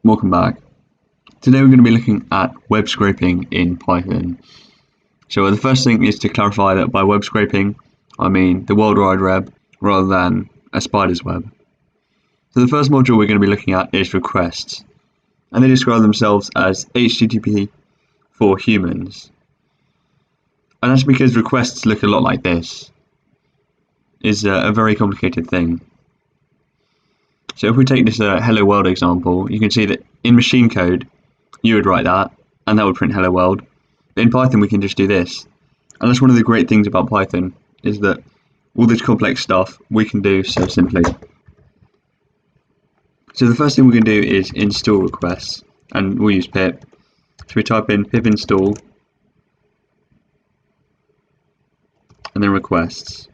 Welcome back. Today we're going to be looking at web scraping in Python. So the first thing is to clarify that by web scraping I mean the World Wide Web rather than a spider's web. So the first module we're going to be looking at is requests, and they describe themselves as HTTP for humans. And that's because requests look a lot like this. It's a very complicated thing. So if we take this hello world example, you can see that in machine code you would write that and that would print hello world. But in Python we can just do this. And that's one of the great things about Python, is that all this complex stuff we can do so simply. So the first thing we're going to do is install requests, and we'll use pip. So we type in pip install and then requests.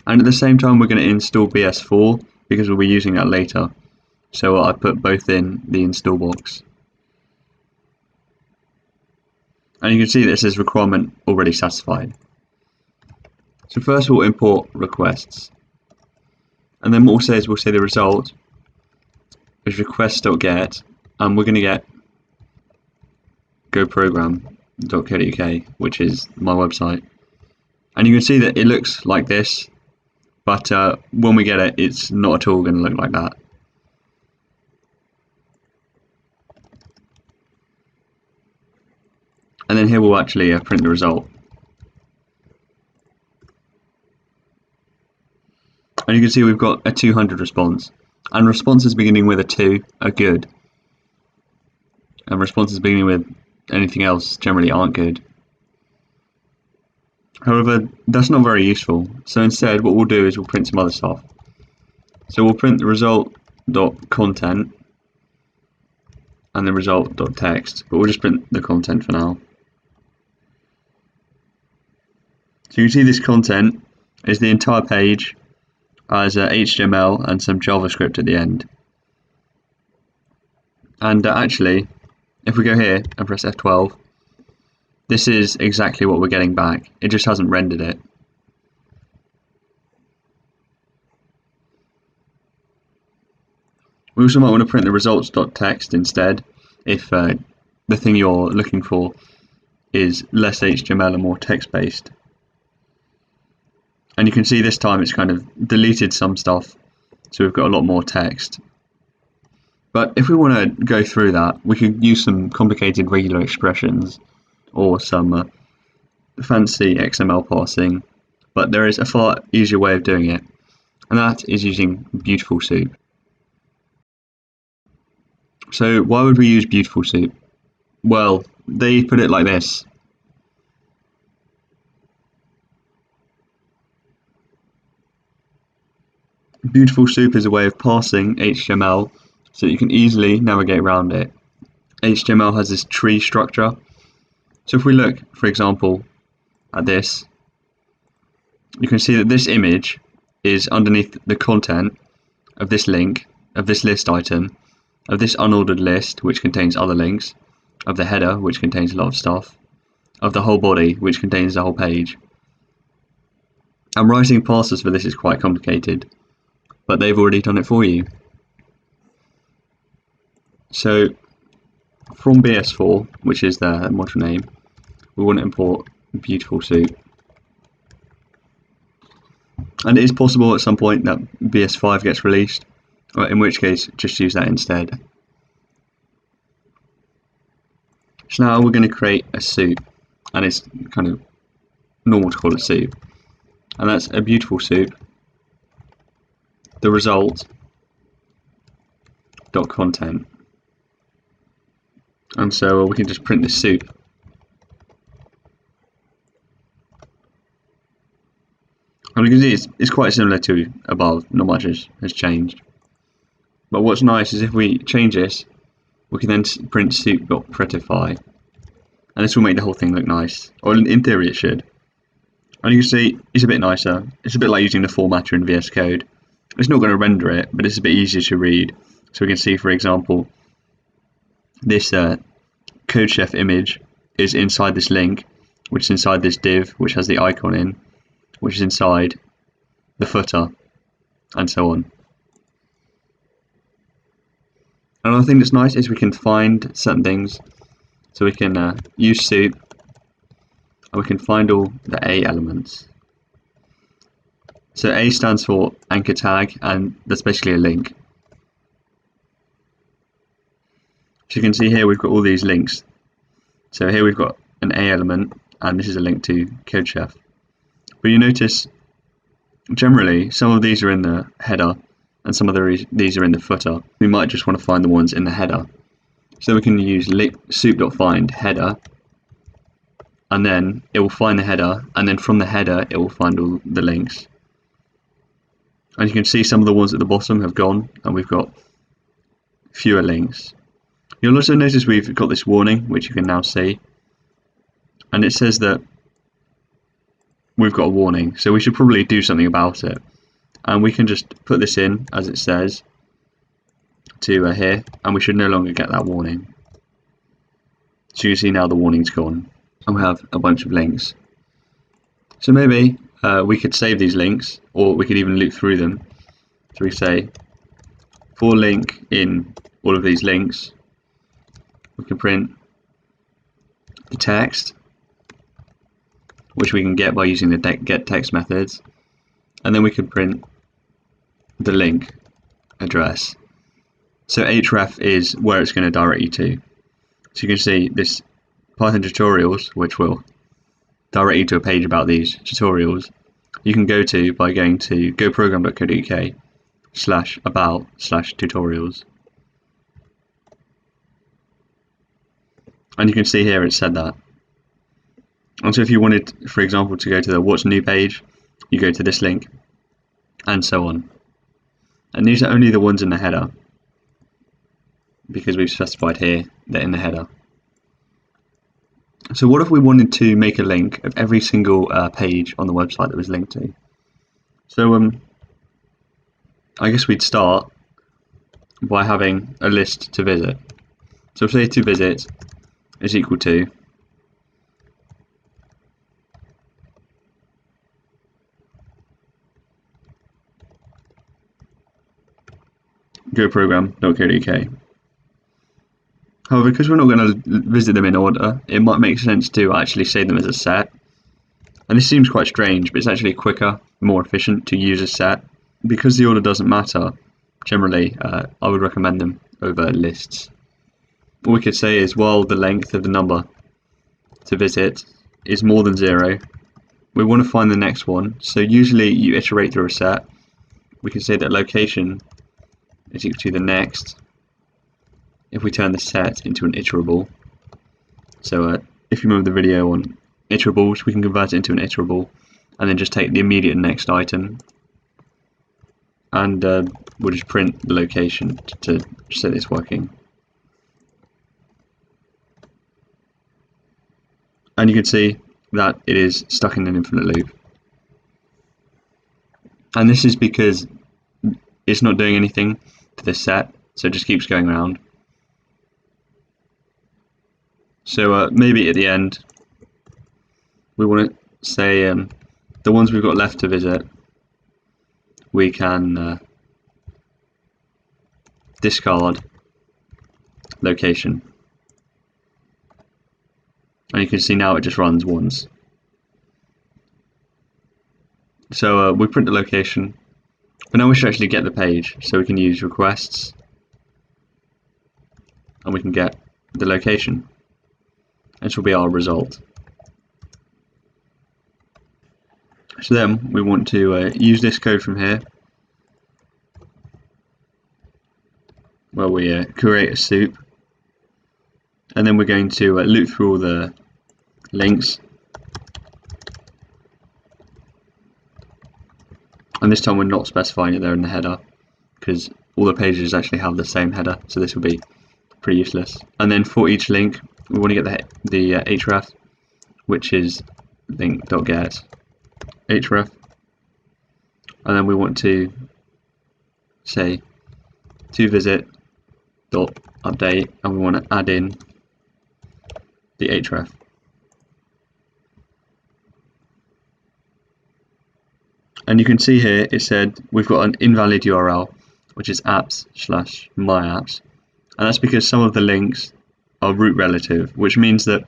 And at the same time we're going to install BS4 because we'll be using that later. So I put both in the install box. And you can see that it says requirement already satisfied. So first we'll import requests. And then what we'll say is we'll say the result is request.get, and we're going to get goprogram.co.uk, which is my website. And you can see that it looks like this, but when we get it, it's not at all going to look like that. And then here we'll actually print the result. And you can see we've got a 200 response. And responses beginning with a 2 are good. And responses beginning with anything else generally aren't good. However, that's not very useful. So instead what we'll do is we'll print some other stuff. So we'll print the result.content and the result.text, but we'll just print the content for now. So you can see this content is the entire page as HTML and some JavaScript at the end. And actually, if we go here and press F12, this is exactly what we're getting back. It just hasn't rendered it. We also might want to print the results.text instead if the thing you're looking for is less HTML and more text based. And you can see this time it's kind of deleted some stuff, so we've got a lot more text. But if we want to go through that, we could use some complicated regular expressions or some fancy XML parsing, but there is a far easier way of doing it, and that is using Beautiful Soup. So why would we use Beautiful Soup? Well, they put it like this. Beautiful Soup is a way of parsing HTML so that you can easily navigate around it. HTML has this tree structure. So if we look, for example, at this, you can see that this image is underneath the content of this link, of this list item, of this unordered list, which contains other links, of the header, which contains a lot of stuff, of the whole body, which contains the whole page. And writing parsers for this is quite complicated, but they've already done it for you. So from BS4, which is their module name, we want to import Beautiful Soup. And it is possible at some point that BS5 gets released, in which case just use that instead. So now we're going to create a soup, and it's kind of normal to call it soup. And that's a beautiful soup. The result.content. And so we can just print this soup. And you can see it's quite similar to above, not much has changed. But what's nice is if we change this, we can then print soup.prettify. And this will make the whole thing look nice, or in theory it should. And you can see it's a bit nicer. It's a bit like using the formatter in VS Code. It's not going to render it, but it's a bit easier to read. So we can see, for example, this CodeChef image is inside this link, which is inside this div, which has the icon in, which is inside the footer, and so on. And Another thing that's nice is we can find certain things. So we can use soup, and we can find all the A elements. So A stands for anchor tag, and that's basically a link. So you can see here we've got all these links. So here we've got an A element, and this is a link to CodeChef. But you notice generally some of these are in the header and some of these are in the footer. We might just want to find the ones in the header. So we can use soup.find header, and then it will find the header, and then from the header it will find all the links. And you can see some of the ones at the bottom have gone, and we've got fewer links. You'll also notice we've got this warning, which you can now see, and it says that we've got a warning, so we should probably do something about it. And we can just put this in as it says to here, and we should no longer get that warning. So you can see now the warning's gone, and we have a bunch of links. So maybe we could save these links, or we could even loop through them. So we say for link in all of these links, we can print the text, which we can get by using the get text methods, and then we can print the link address. So href is where it's going to direct you to. So you can see this Python tutorials, which will direct you to a page about these tutorials. You can go to by going to goprogram.co.uk/about/tutorials. And you can see here it said that. And so if you wanted, for example, to go to the what's new page, you go to this link, and so on. And these are only the ones in the header, because we've specified here that in the header. So what if we wanted to make a link of every single page on the website that was linked to? So I guess we'd start by having a list to visit. So say to visit is equal to goprogram.co.uk. However, because we're not going to visit them in order, it might make sense to actually save them as a set. And this seems quite strange, but it's actually quicker, more efficient to use a set. Because the order doesn't matter, generally, I would recommend them over lists. What we could say is, while the length of the number to visit is more than 0, we want to find the next one. So usually you iterate through a set. We can say that location is equal to the next, if we turn the set into an iterable. So if you remember the video on iterables, we can convert it into an iterable and then just take the immediate next item, and we'll just print the location to set this working. And you can see that it is stuck in an infinite loop. And this is because it's not doing anything to this set, so it just keeps going around. So maybe at the end we want to say the ones we've got left to visit, we can discard location. And you can see now it just runs once. So we print the location, but now we should actually get the page. So we can use requests, and we can get the location. This will be our result. So then we want to use this code from here, where we create a soup, and then we're going to loop through all the links, and this time we're not specifying it there in the header, because all the pages actually have the same header, so this will be pretty useless. And then for each link we want to get the href, which is link.get href, and then we want to say to visit dot update, and we want to add in the href. And you can see here it said we've got an invalid URL, which is apps/myapps, and that's because some of the links are root relative, which means that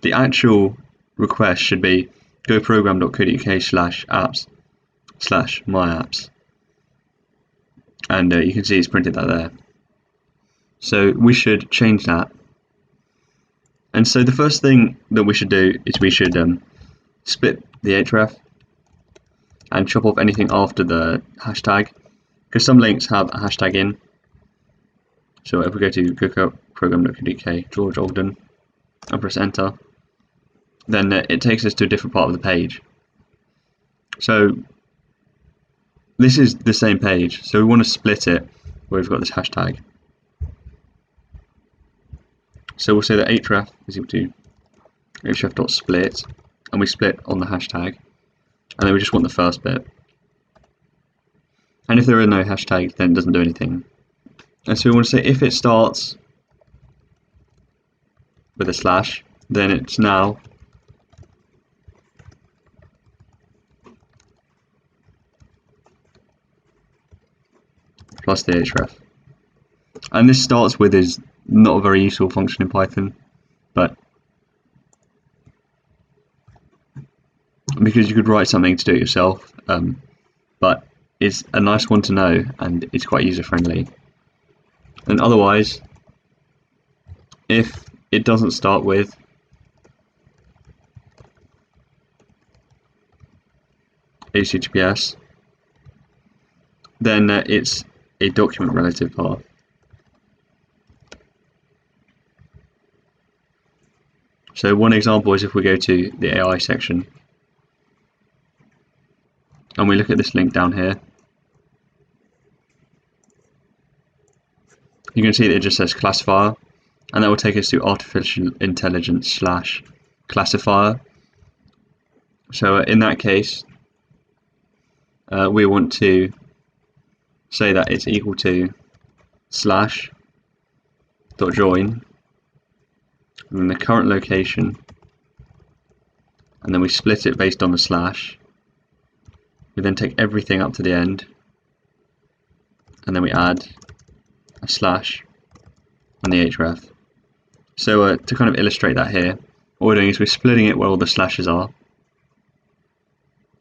the actual request should be goprogram.co.uk/apps/myapps, and you can see it's printed that there. So we should change that. And so the first thing that we should do is we should split the href and chop off anything after the hashtag, because some links have a hashtag in. So if we go to goprogram.co.uk George Ogden and press enter, then it takes us to a different part of the page. So this is the same page, so we want to split it where we've got this hashtag. So we'll say that href is equal to href.split, and we split on the hashtag, and then we just want the first bit. And if there are no hashtags, then it doesn't do anything. And so we want to say if it starts with a slash, then it's now plus the href. And this starts with is not a very useful function in Python, but because you could write something to do it yourself, but it's a nice one to know and it's quite user friendly. And otherwise, if it doesn't start with HTTPS, then it's a document relative path. So one example is if we go to the AI section and we look at this link down here, you can see that it just says classifier, and that will take us to artificial intelligence / classifier. So in that case, we want to say that it's equal to /.join, and then the current location, and then we split it based on the slash. We then take everything up to the end, and then we add a slash and the href. So to kind of illustrate that here, what we're doing is we're splitting it where all the slashes are.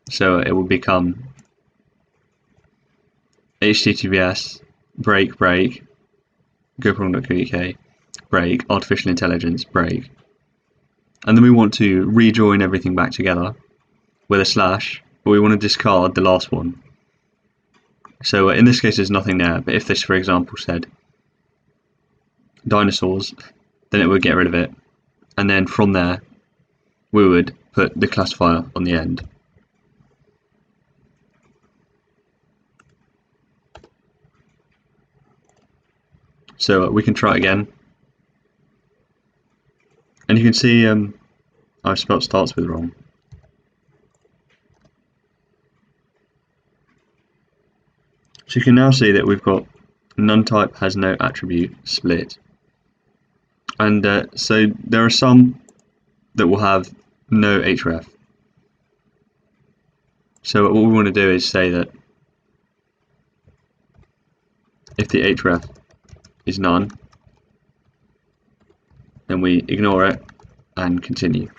So it will become HTTPS break goprogram.co.uk break artificial intelligence break, and then we want to rejoin everything back together with a slash, but we want to discard the last one. So in this case there's nothing there, but if this for example said dinosaurs, then it would get rid of it, and then from there we would put the classifier on the end. So we can try it again, and you can see I've spelled starts with wrong. So you can now see that we've got none type has no attribute split, and so there are some that will have no href. So what we want to do is say that if the href is none, then we ignore it and continue.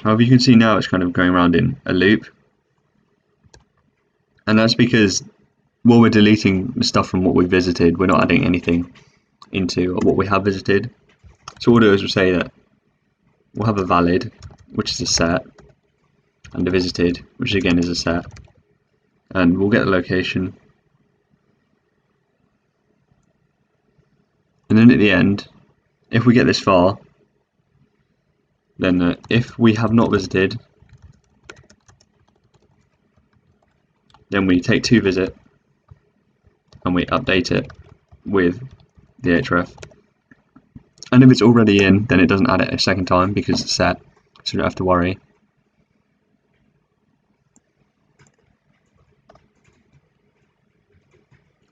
However, you can see now it's kind of going around in a loop, and that's because while we're deleting the stuff from what we visited, we're not adding anything into what we have visited. So what we'll do is we'll say that we'll have a valid, which is a set, and a visited, which again is a set, and we'll get the location, and then at the end, if we get this far, then if we have not visited, then we take toVisit and we update it with the href. And if it's already in, then it doesn't add it a second time because it's set, so you don't have to worry.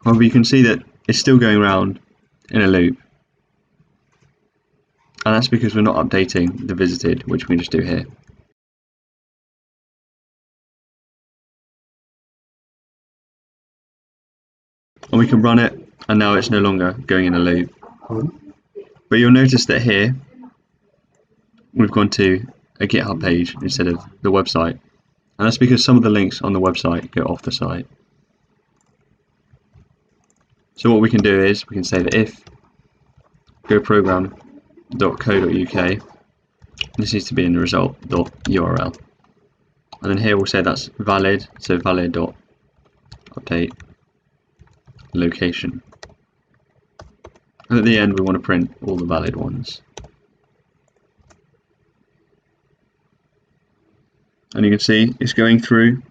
However, you can see that it's still going around in a loop, and that's because we're not updating the visited, which we just do here. And we can run it and now it's no longer going in a loop. But you'll notice that here we've gone to a GitHub page instead of the website, and that's because some of the links on the website go off the site. So what we can do is we can say that if goprogram.co.uk, this needs to be in the result.url, and then here we'll say that's valid, so valid.update location. And at the end we want to print all the valid ones. And you can see it's going through.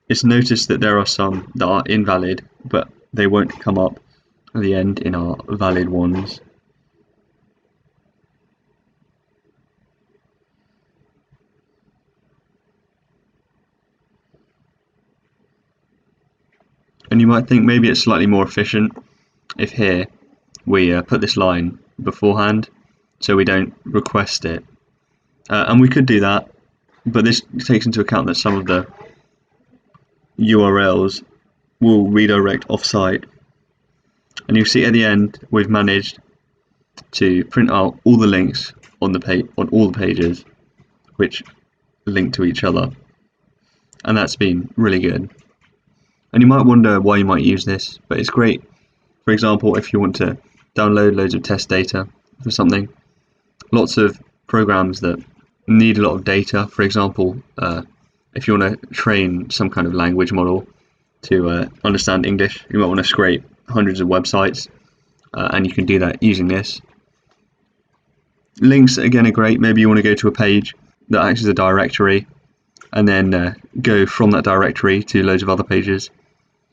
It's noticed that there are some that are invalid, but they won't come up at the end in our valid ones. And you might think maybe it's slightly more efficient if here we put this line beforehand so we don't request it. And we could do that, but this takes into account that some of the URLs will redirect off-site. And you'll see at the end we've managed to print out all the links on the page, on all the pages which link to each other, and that's been really good. And you might wonder why you might use this, but it's great, for example, if you want to download loads of test data for something. Lots of programs that need a lot of data, for example, if you want to train some kind of language model to understand English, you might want to scrape hundreds of websites, and you can do that using this. Links again are great. Maybe you want to go to a page that acts as a directory and then go from that directory to loads of other pages.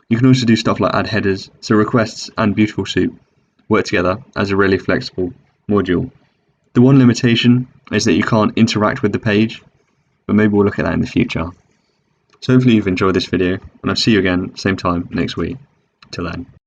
You can also do stuff like add headers, so requests and Beautiful Soup work together as a really flexible module. The one limitation is that you can't interact with the page, but maybe we'll look at that in the future. So hopefully you've enjoyed this video, and I'll see you again same time next week. Till then.